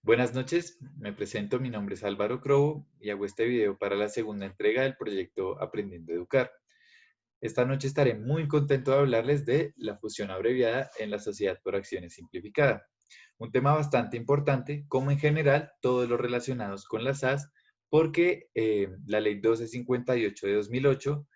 Buenas noches, me presento, mi nombre es Álvaro Crobo y hago este video para la segunda entrega del proyecto Aprendiendo a Educar. Esta noche estaré muy contento de hablarles de la fusión abreviada en la sociedad por acciones simplificada. Un tema bastante importante, como en general todos los relacionados con las SAS, porque la Ley 1258 de 2008,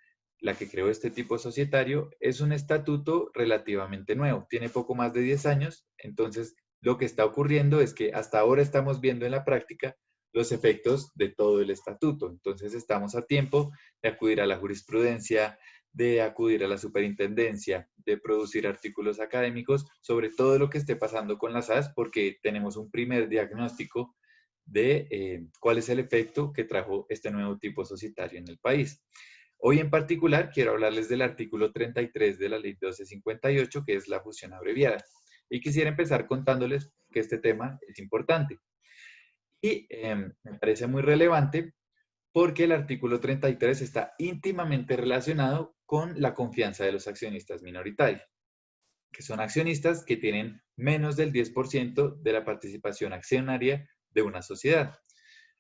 la que creó este tipo societario, es un estatuto relativamente nuevo, tiene poco más de 10 años, entonces lo que está ocurriendo es que hasta ahora estamos viendo en la práctica los efectos de todo el estatuto, entonces estamos a tiempo de acudir a la jurisprudencia, de acudir a la superintendencia, de producir artículos académicos sobre todo lo que esté pasando con las SAS, porque tenemos un primer diagnóstico de cuál es el efecto que trajo este nuevo tipo societario en el país. Hoy en particular quiero hablarles del artículo 33 de la Ley 1258, que es la fusión abreviada. Y quisiera empezar contándoles que este tema es importante. Y me parece muy relevante porque el artículo 33 está íntimamente relacionado con la confianza de los accionistas minoritarios, que son accionistas que tienen menos del 10% de la participación accionaria de una sociedad.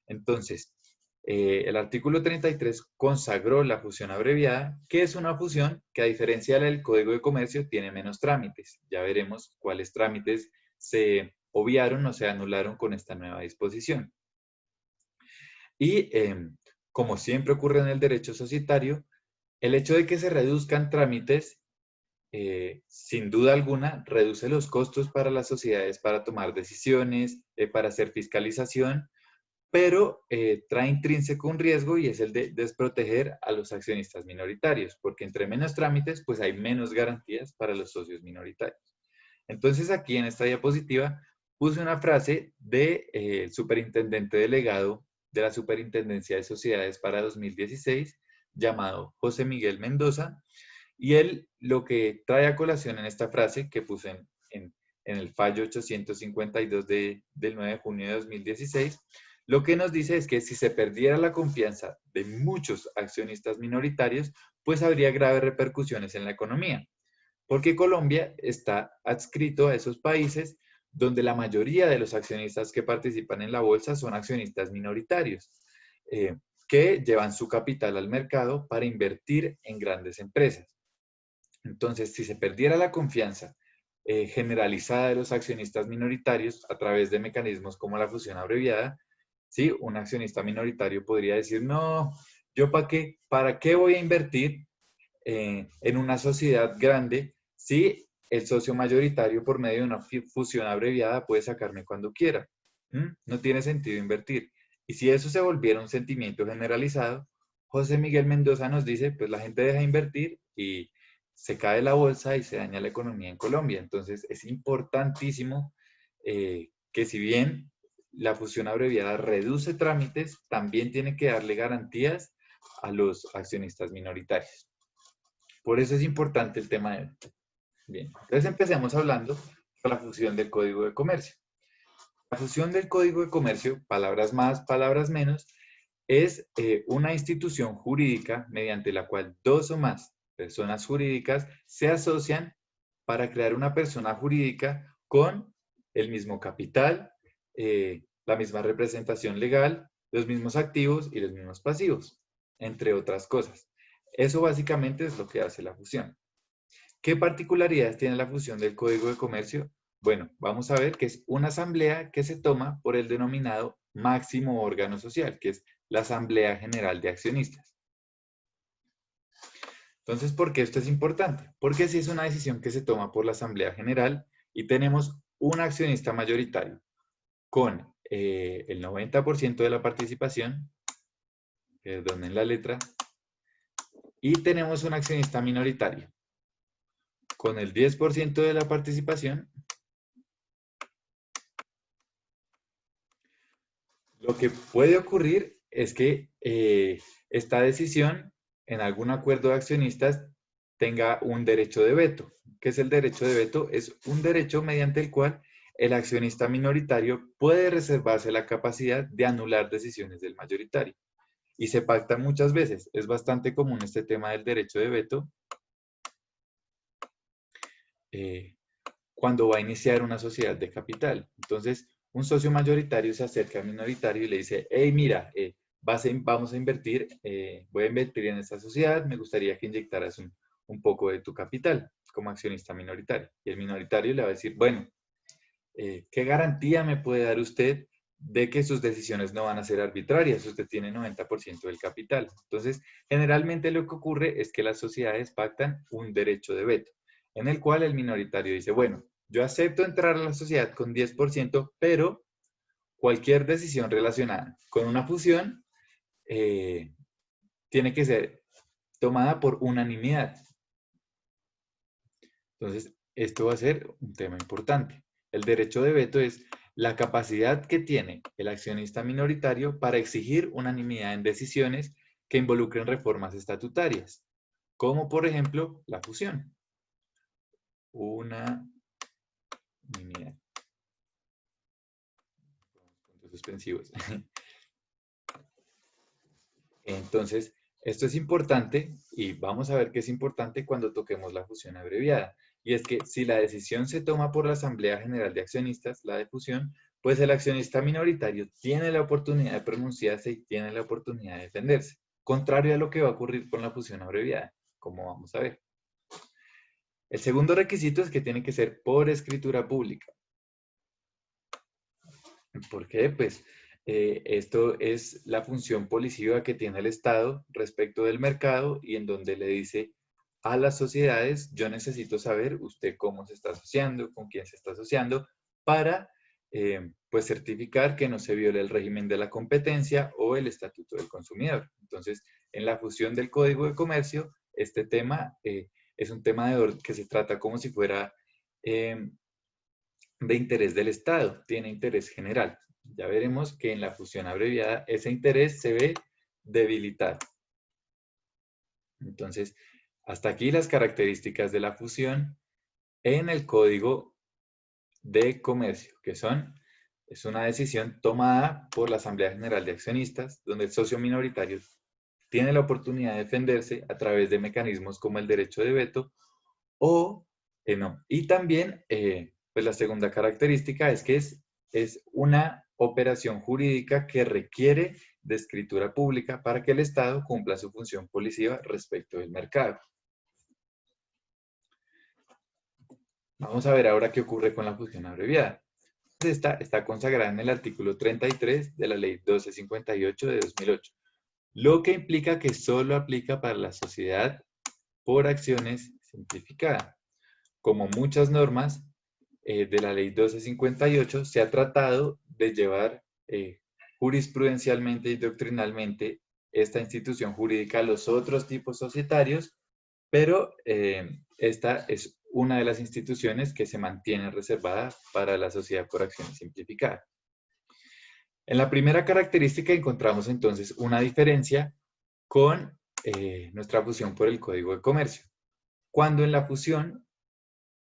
Entonces, el artículo 33 consagró la fusión abreviada, que es una fusión que a diferencia del Código de Comercio tiene menos trámites. Ya veremos cuáles trámites se obviaron o se anularon con esta nueva disposición. Y como siempre ocurre en el derecho societario, el hecho de que se reduzcan trámites, sin duda alguna, reduce los costos para las sociedades para tomar decisiones, para hacer fiscalización, pero trae intrínseco un riesgo y es el de desproteger a los accionistas minoritarios, porque entre menos trámites, pues hay menos garantías para los socios minoritarios. Entonces aquí en esta diapositiva puse una frase del superintendente delegado de la Superintendencia de Sociedades para 2016, llamado José Miguel Mendoza, y él lo que trae a colación en esta frase que puse en el fallo 852 del 9 de junio de 2016, lo que nos dice es que si se perdiera la confianza de muchos accionistas minoritarios, pues habría graves repercusiones en la economía, porque Colombia está adscrito a esos países donde la mayoría de los accionistas que participan en la bolsa son accionistas minoritarios, eh, que llevan su capital al mercado para invertir en grandes empresas. Entonces, si se perdiera la confianza generalizada de los accionistas minoritarios a través de mecanismos como la fusión abreviada, ¿sí? Un accionista minoritario podría decir, no, ¿yo para qué voy a invertir en una sociedad grande si el socio mayoritario por medio de una fusión abreviada puede sacarme cuando quiera? No tiene sentido invertir. Y si eso se volviera un sentimiento generalizado, José Miguel Mendoza nos dice, pues la gente deja de invertir y se cae la bolsa y se daña la economía en Colombia. Entonces es importantísimo que si bien la fusión abreviada reduce trámites, también tiene que darle garantías a los accionistas minoritarios. Por eso es importante el tema de... Bien, entonces empecemos hablando de la fusión del Código de Comercio. La fusión del Código de Comercio, palabras más, palabras menos, es una institución jurídica mediante la cual dos o más personas jurídicas se asocian para crear una persona jurídica con el mismo capital, la misma representación legal, los mismos activos y los mismos pasivos, entre otras cosas. Eso básicamente es lo que hace la fusión. ¿Qué particularidades tiene la fusión del Código de Comercio? Bueno, vamos a ver que es una asamblea que se toma por el denominado máximo órgano social, que es la Asamblea General de Accionistas. Entonces, ¿por qué esto es importante? Porque si es una decisión que se toma por la Asamblea General y tenemos un accionista mayoritario con el 90% de la participación, perdonen la letra, y tenemos un accionista minoritario con el 10% de la participación, lo que puede ocurrir es que esta decisión en algún acuerdo de accionistas tenga un derecho de veto. ¿Qué es el derecho de veto? Es un derecho mediante el cual el accionista minoritario puede reservarse la capacidad de anular decisiones del mayoritario. Y se pacta muchas veces. Es bastante común este tema del derecho de veto cuando va a iniciar una sociedad de capital. Entonces, un socio mayoritario se acerca al minoritario y le dice, hey, mira, vamos a invertir, voy a invertir en esta sociedad, me gustaría que inyectaras un poco de tu capital como accionista minoritario. Y el minoritario le va a decir, bueno, ¿qué garantía me puede dar usted de que sus decisiones no van a ser arbitrarias? Usted tiene 90% del capital. Entonces, generalmente lo que ocurre es que las sociedades pactan un derecho de veto, en el cual el minoritario dice, bueno, yo acepto entrar a la sociedad con 10%, pero cualquier decisión relacionada con una fusión tiene que ser tomada por unanimidad. Entonces, esto va a ser un tema importante. El derecho de veto es la capacidad que tiene el accionista minoritario para exigir unanimidad en decisiones que involucren reformas estatutarias, como por ejemplo la fusión. Unanimidad. Puntos suspensivos. Entonces, esto es importante y vamos a ver que es importante cuando toquemos la fusión abreviada. Y es que si la decisión se toma por la Asamblea General de Accionistas, la de fusión, pues el accionista minoritario tiene la oportunidad de pronunciarse y tiene la oportunidad de defenderse, contrario a lo que va a ocurrir con la fusión abreviada, como vamos a ver. El segundo requisito es que tiene que ser por escritura pública. ¿Por qué? Pues esto es la función policiva que tiene el Estado respecto del mercado y en donde le dice a las sociedades, yo necesito saber usted cómo se está asociando, con quién se está asociando, para pues certificar que no se viole el régimen de la competencia o el estatuto del consumidor. Entonces, en la fusión del Código de Comercio, este tema es un tema que se trata como si fuera de interés del Estado, tiene interés general. Ya veremos que en la fusión abreviada ese interés se ve debilitado. Entonces, hasta aquí las características de la fusión en el Código de Comercio, que es una decisión tomada por la Asamblea General de Accionistas, donde el socio minoritario tiene la oportunidad de defenderse a través de mecanismos como el derecho de veto o no. Y también, pues la segunda característica es que es una operación jurídica que requiere de escritura pública para que el Estado cumpla su función policiva respecto del mercado. Vamos a ver ahora qué ocurre con la fusión abreviada. Esta está consagrada en el artículo 33 de la Ley 1258 de 2008, lo que implica que solo aplica para la sociedad por acciones simplificada. Como muchas normas de la Ley 1258, se ha tratado de llevar jurisprudencialmente y doctrinalmente esta institución jurídica a los otros tipos societarios, pero esta es una de las instituciones que se mantiene reservada para la sociedad por acciones simplificada. En la primera característica encontramos entonces una diferencia con nuestra fusión por el Código de Comercio. Cuando en la fusión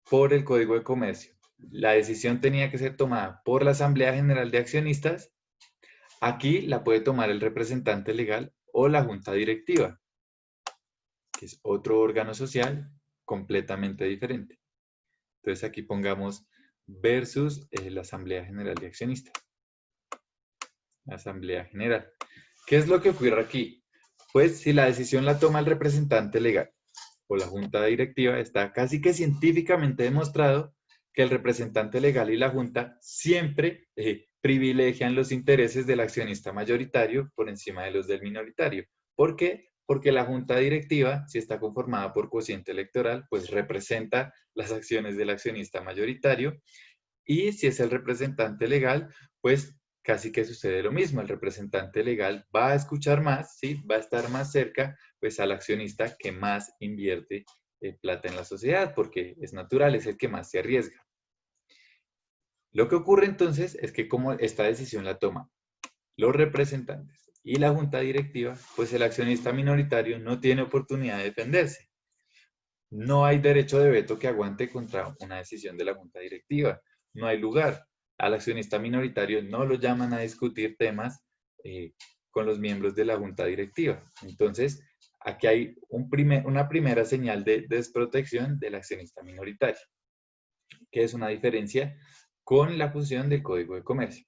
por el Código de Comercio la decisión tenía que ser tomada por la Asamblea General de Accionistas, aquí la puede tomar el representante legal o la junta directiva, que es otro órgano social completamente diferente. Entonces aquí pongamos versus la Asamblea General de Accionistas. Asamblea General. ¿Qué es lo que ocurre aquí? Pues si la decisión la toma el representante legal o la junta directiva, está casi que científicamente demostrado que el representante legal y la junta siempre privilegian los intereses del accionista mayoritario por encima de los del minoritario. ¿Por qué? Porque la junta directiva, si está conformada por cociente electoral, pues representa las acciones del accionista mayoritario, y si es el representante legal, pues casi que sucede lo mismo. El representante legal va a escuchar más, ¿sí? Va a estar más cerca pues, al accionista que más invierte plata en la sociedad, porque es natural, es el que más se arriesga. Lo que ocurre entonces es que como esta decisión la toma los representantes y la junta directiva, pues el accionista minoritario no tiene oportunidad de defenderse. No hay derecho de veto que aguante contra una decisión de la junta directiva. No hay lugar. Al accionista minoritario no lo llaman a discutir temas con los miembros de la junta directiva. Entonces, aquí hay una primera señal de desprotección del accionista minoritario, que es una diferencia con la fusión del Código de Comercio.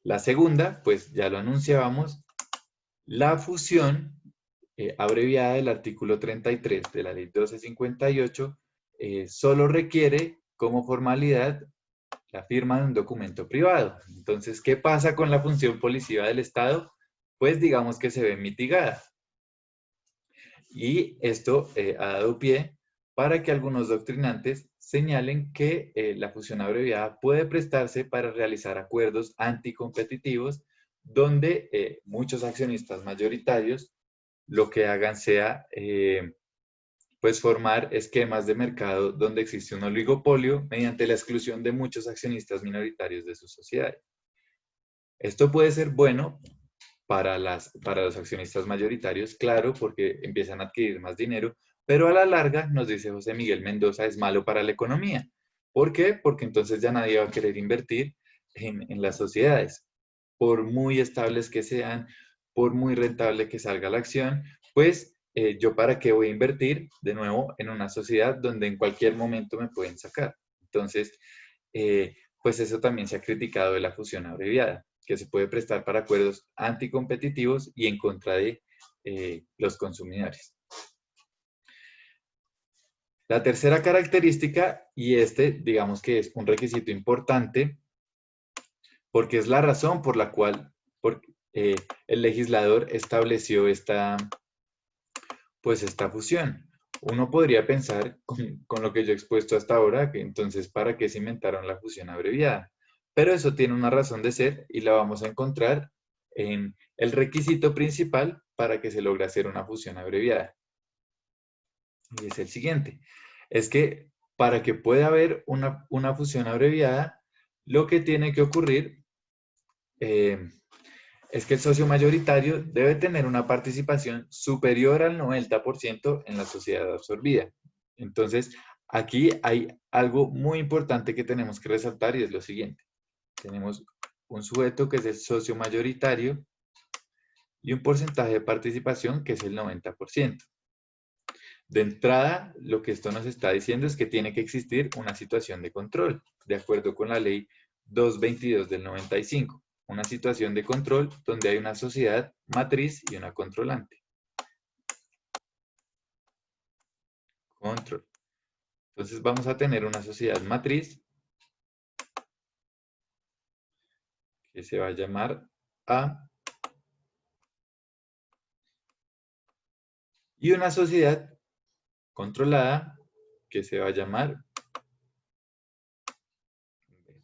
La segunda, pues ya lo anunciábamos, la fusión abreviada del artículo 33 de la Ley 1258 solo requiere como formalidad la firma de un documento privado. Entonces, ¿qué pasa con la función policiva del Estado? Pues digamos que se ve mitigada. Y esto ha dado pie para que algunos doctrinantes señalen que la fusión abreviada puede prestarse para realizar acuerdos anticompetitivos donde muchos accionistas mayoritarios lo que hagan sea pues formar esquemas de mercado donde existe un oligopolio mediante la exclusión de muchos accionistas minoritarios de sus sociedades. Esto puede ser bueno para los accionistas mayoritarios, claro, porque empiezan a adquirir más dinero, pero a la larga, nos dice José Miguel Mendoza, es malo para la economía. ¿Por qué? Porque entonces ya nadie va a querer invertir en las sociedades. Por muy estables que sean, por muy rentable que salga la acción, pues yo para qué voy a invertir de nuevo en una sociedad donde en cualquier momento me pueden sacar. Entonces, pues eso también se ha criticado de la fusión abreviada, que se puede prestar para acuerdos anticompetitivos y en contra de los consumidores. La tercera característica, y este digamos que es un requisito importante, porque es la razón por la cual el legislador estableció esta fusión. Uno podría pensar, con lo que yo he expuesto hasta ahora, que entonces, ¿para qué se inventaron la fusión abreviada? Pero eso tiene una razón de ser y la vamos a encontrar en el requisito principal para que se logre hacer una fusión abreviada. Y es el siguiente. Es que para que pueda haber una fusión abreviada, lo que tiene que ocurrir es que el socio mayoritario debe tener una participación superior al 90% en la sociedad absorbida. Entonces, aquí hay algo muy importante que tenemos que resaltar y es lo siguiente. Tenemos un sujeto que es el socio mayoritario y un porcentaje de participación que es el 90%. De entrada, lo que esto nos está diciendo es que tiene que existir una situación de control, de acuerdo con la ley 222 del 95. Una situación de control donde hay una sociedad matriz y una controlante. Control. Entonces vamos a tener una sociedad matriz que se va a llamar A y una sociedad controlada que se va a llamar B,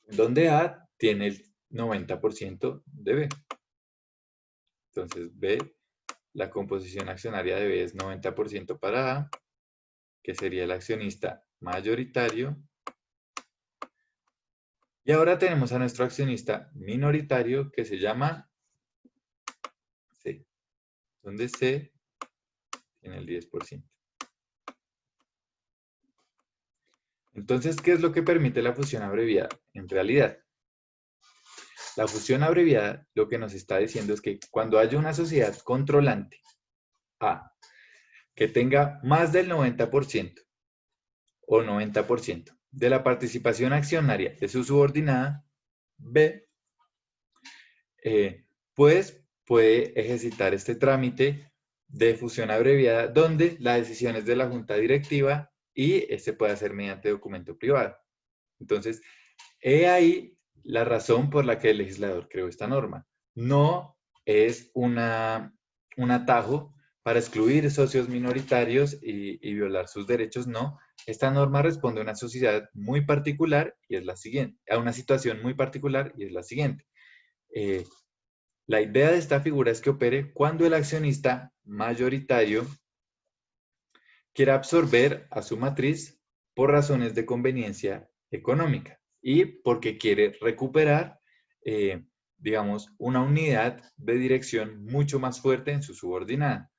donde A tiene el 90% de B. Entonces B, la composición accionaria de B es 90% para A, que sería el accionista mayoritario. Y ahora tenemos a nuestro accionista minoritario que se llama C, donde C tiene el 10%. Entonces, ¿qué es lo que permite la fusión abreviada? En realidad, la fusión abreviada lo que nos está diciendo es que cuando haya una sociedad controlante A, que tenga más del 90% o 90% de la participación accionaria de su subordinada, B, pues puede ejercitar este trámite de fusión abreviada donde la decisión es de la junta directiva y este puede hacer mediante documento privado. Entonces, he ahí la razón por la que el legislador creó esta norma. No es un atajo para excluir socios minoritarios y violar sus derechos, no. Esta norma responde a una sociedad muy particular y es la siguiente, a una situación muy particular y es la siguiente. La idea de esta figura es que opere cuando el accionista mayoritario quiera absorber a su matriz por razones de conveniencia económica y porque quiere recuperar, digamos, una unidad de dirección mucho más fuerte en su subordinada.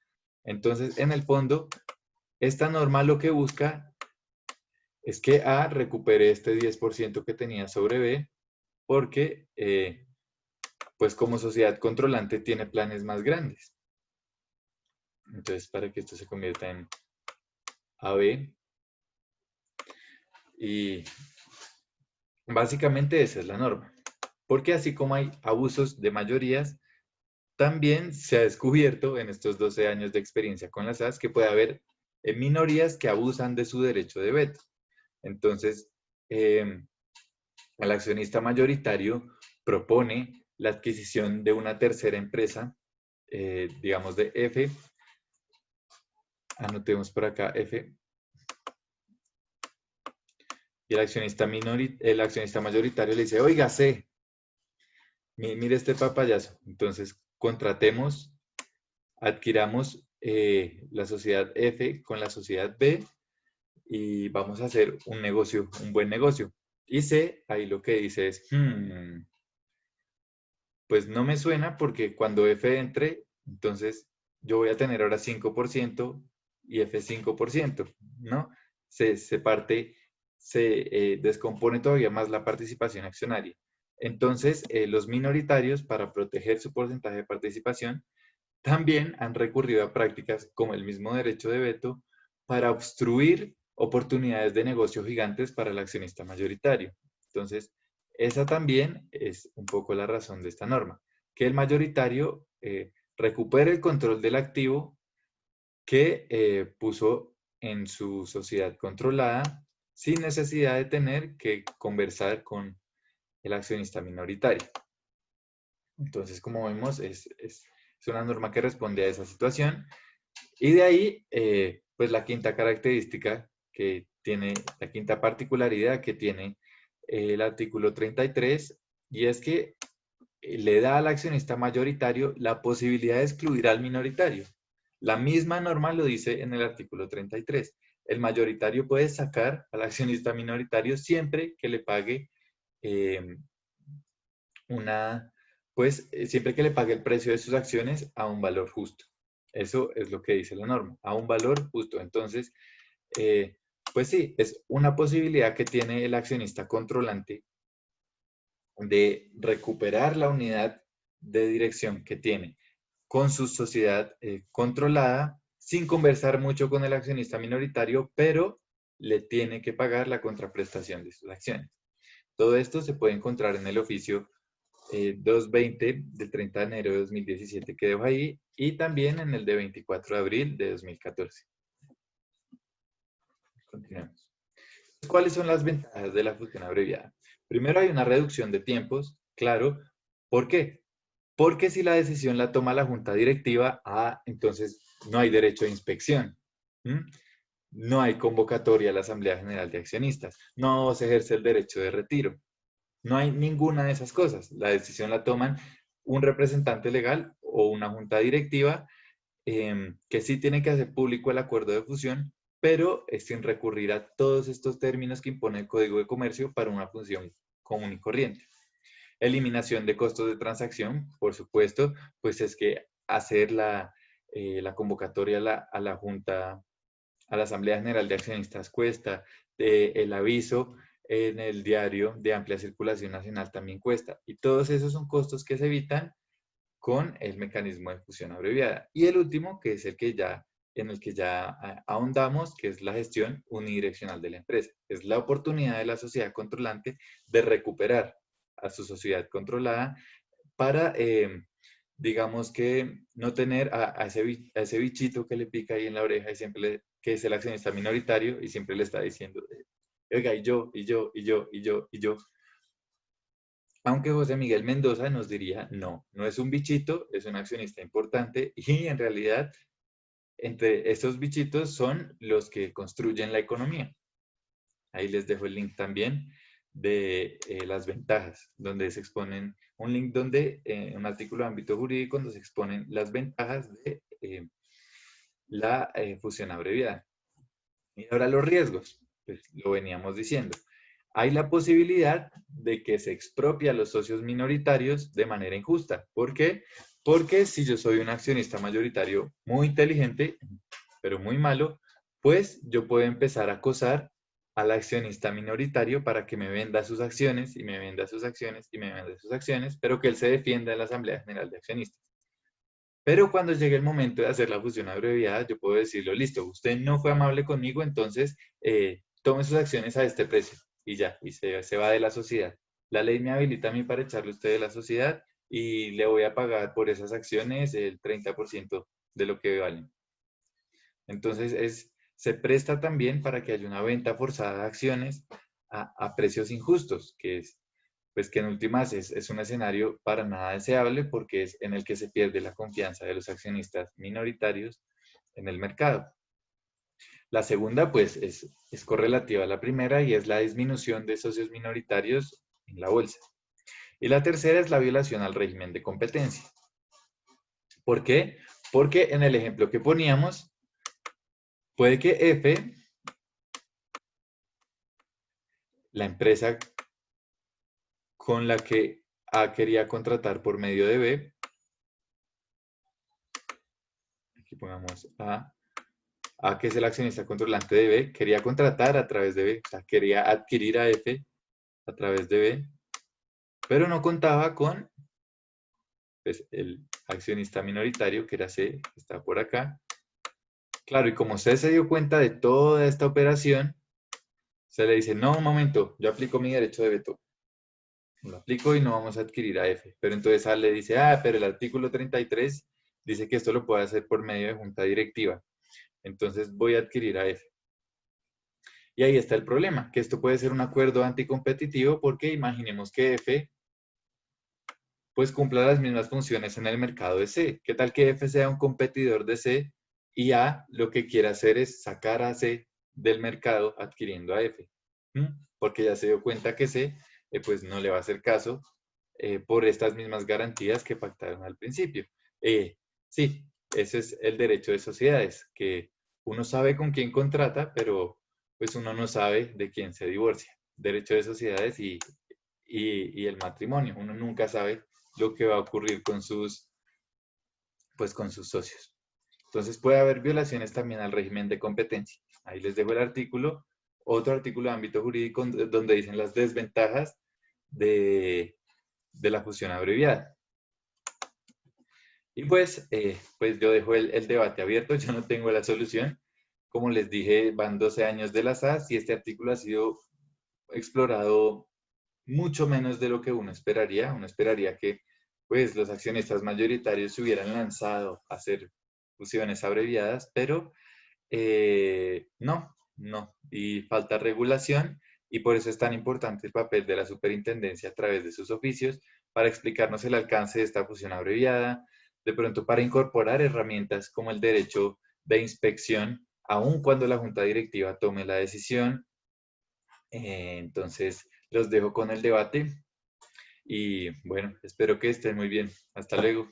Entonces, en el fondo, esta norma lo que busca es que A recupere este 10% que tenía sobre B porque, pues como sociedad controlante, tiene planes más grandes. Entonces, para que esto se convierta en AB, Y básicamente esa es la norma. Porque así como hay abusos de mayorías, también se ha descubierto en estos 12 años de experiencia con las SAS que puede haber minorías que abusan de su derecho de veto. Entonces, el accionista mayoritario propone la adquisición de una tercera empresa, digamos de F, anotemos por acá F, y el accionista mayoritario le dice, oiga, C, mire este papayazo. Entonces, contratemos, adquiramos la sociedad F con la sociedad B y vamos a hacer un negocio, un buen negocio. Y C, ahí lo que dice es, pues no me suena porque cuando F entre, entonces yo voy a tener ahora 5% y F 5%, ¿no? Se parte, se descompone todavía más la participación accionaria. Entonces, los minoritarios, para proteger su porcentaje de participación, también han recurrido a prácticas como el mismo derecho de veto para obstruir oportunidades de negocio gigantes para el accionista mayoritario. Entonces, esa también es un poco la razón de esta norma, que el mayoritario recupere el control del activo que puso en su sociedad controlada sin necesidad de tener que conversar con el accionista minoritario. Entonces, como vemos, es una norma que responde a esa situación. Y de ahí, pues la quinta característica que tiene, la quinta particularidad que tiene el artículo 33, y es que le da al accionista mayoritario la posibilidad de excluir al minoritario. La misma norma lo dice en el artículo 33. El mayoritario puede sacar al accionista minoritario siempre que le pague eh, siempre que le pague el precio de sus acciones a un valor justo. Eso es lo que dice la norma, a un valor justo. Entonces, eh, pues sí, es una posibilidad que tiene el accionista controlante de recuperar la unidad de dirección que tiene con su sociedad controlada sin conversar mucho con el accionista minoritario, pero le tiene que pagar la contraprestación de sus acciones. Todo esto se puede encontrar en el oficio 220 del 30 de enero de 2017 que dejo ahí y también en el de 24 de abril de 2014. Continuemos. ¿Cuáles son las ventajas de la fusión abreviada? Primero, hay una reducción de tiempos, claro. ¿Por qué? Porque si la decisión la toma la junta directiva, entonces no hay derecho de inspección. No hay convocatoria a la Asamblea General de Accionistas. No se ejerce el derecho de retiro. No hay ninguna de esas cosas. La decisión la toman un representante legal o una junta directiva que sí tiene que hacer público el acuerdo de fusión, pero es sin recurrir a todos estos términos que impone el Código de Comercio para una función común y corriente. Eliminación de costos de transacción, por supuesto, pues es que hacer la convocatoria a la Junta, a la Asamblea General de Accionistas cuesta, el aviso en el diario de amplia circulación nacional también cuesta, y todos esos son costos que se evitan con el mecanismo de fusión abreviada. Y el último, que es en el que ya ahondamos, que es la gestión unidireccional de la empresa. Es la oportunidad de la sociedad controlante de recuperar a su sociedad controlada para, digamos que no tener a ese bichito que le pica ahí en la oreja y que es el accionista minoritario y siempre le está diciendo, oiga, y yo, y yo, y yo, y yo, y yo. Aunque José Miguel Mendoza nos diría, no, no es un bichito, es un accionista importante y en realidad entre estos bichitos son los que construyen la economía. Ahí les dejo el link también de las ventajas, donde se exponen, un link donde, un artículo de ámbito jurídico donde se exponen las ventajas de la fusión abreviada. Y ahora los riesgos, pues lo veníamos diciendo. Hay la posibilidad de que se expropie a los socios minoritarios de manera injusta. ¿Por qué? Porque si yo soy un accionista mayoritario muy inteligente, pero muy malo, pues yo puedo empezar a acosar al accionista minoritario para que me venda sus acciones y me venda sus acciones y me venda sus acciones, pero que él se defienda en la Asamblea General de Accionistas. Pero cuando llegue el momento de hacer la fusión abreviada, yo puedo decirlo, listo, usted no fue amable conmigo, entonces tome sus acciones a este precio y ya, y se va de la sociedad. La ley me habilita a mí para echarle a usted de la sociedad y le voy a pagar por esas acciones el 30% de lo que valen. Entonces, se presta también para que haya una venta forzada de acciones a precios injustos, que es, pues que en últimas es un escenario para nada deseable porque es en el que se pierde la confianza de los accionistas minoritarios en el mercado. La segunda, pues, es correlativa a la primera y es la disminución de socios minoritarios en la bolsa. Y la tercera es la violación al régimen de competencia. ¿Por qué? Porque en el ejemplo que poníamos, puede que F, la empresa con la que A quería contratar por medio de B, aquí pongamos A que es el accionista controlante de B, quería contratar a través de B, o sea, quería adquirir a F a través de B, pero no contaba con pues, el accionista minoritario, que era C, que está por acá. Claro, y como usted se dio cuenta de toda esta operación, se le dice, no, un momento, yo aplico mi derecho de veto. Lo aplico y no vamos a adquirir a F. Pero entonces A le dice, pero el artículo 33 dice que esto lo puede hacer por medio de junta directiva. Entonces voy a adquirir a F. Y ahí está el problema, que esto puede ser un acuerdo anticompetitivo porque imaginemos que F pues cumpla las mismas funciones en el mercado de C. ¿Qué tal que F sea un competidor de C y A lo que quiere hacer es sacar a C del mercado adquiriendo a F? Porque ya se dio cuenta que C pues no le va a hacer caso por estas mismas garantías que pactaron al principio. Sí, ese es el derecho de sociedades, que uno sabe con quién contrata, pero pues uno no sabe de quién se divorcia. Derecho de sociedades y el matrimonio. Uno nunca sabe lo que va a ocurrir pues, con sus socios. Entonces puede haber violaciones también al régimen de competencia. Ahí les dejo el artículo, otro artículo de ámbito jurídico donde dicen las desventajas de la fusión abreviada. Y pues yo dejo el debate abierto, yo no tengo la solución. Como les dije, van 12 años de la SAS y este artículo ha sido explorado mucho menos de lo que uno esperaría. Uno esperaría que pues, los accionistas mayoritarios se hubieran lanzado a hacer fusiones abreviadas, pero no. Y falta regulación y por eso es tan importante el papel de la superintendencia a través de sus oficios para explicarnos el alcance de esta fusión abreviada, de pronto para incorporar herramientas como el derecho de inspección, aun cuando la junta directiva tome la decisión. Entonces, los dejo con el debate y bueno, espero que estén muy bien. Hasta luego.